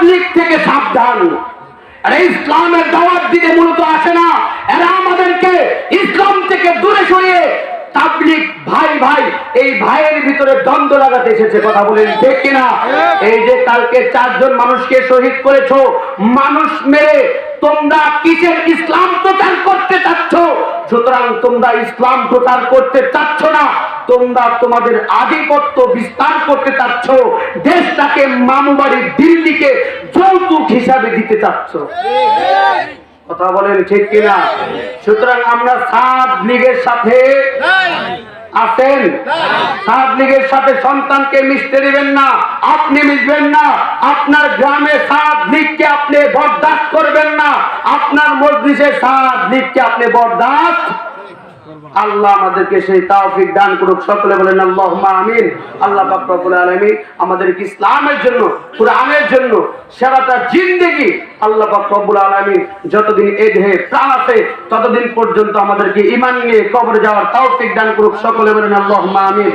তাবলীগ থেকে সাবধান। আর ইসলামের দাওয়াত দিতে মূলত আসে না, এরা আমাদেরকে ইসলাম থেকে দূরে সরিয়ে তাবলীগ ভাই ভাই এই ভাইয়ের ভিতরে দ্বন্দ্ব লাগাতে এসেছে। কথা বলেন ঠিক কিনা? এই যে কালকে 4 জন মানুষকে শহীদ করেছো, মানুষ মেরে তোমরা কিসের ইসলাম প্রচার করতে চাচ্ছ? সুতরাং তোমরা ইসলাম প্রচার করতে চাচ্ছ না, তোমরা তোমাদের আধিপত্য বিস্তার করতে চাচ্ছ, দেশটাকে মামুবাড়ি দিল্লিকে যৌতুক হিসাবে দিতে চাচ্ছ। কথা বলেন ঠিক কিনা? সুতরাং আমরা সাত লীগের সাথে আছেন, সাত লীগের সাথে সন্তানকে মিশতে দিবেন না, আপনি মিশবেন না, আপনার গ্রামে সাত লীগকে আপনি বরদাস্ত করবেন না, আপনার মজলিসে সাত লীগকে আপনি বরদাস্ত। আল্লাহ আমাদেরকে সেই তৌফিক দান করুক, সকলে বলেন আল্লাহুম্মা আমিন। আল্লাহ পাক রব্বুল আলামিন আমাদেরকে ইসলামের জন্য, কুরআনের জন্য সারাটা জিন্দেগি আল্লাহ পাক রব্বুল আলামিন যতদিন এই দেহে প্রাণ আছে ততদিন পর্যন্ত আমাদেরকে ঈমান নিয়ে কবরে যাওয়ার তৌফিক দান করুক, সকলে বলেন আল্লাহুম্মা আমিন।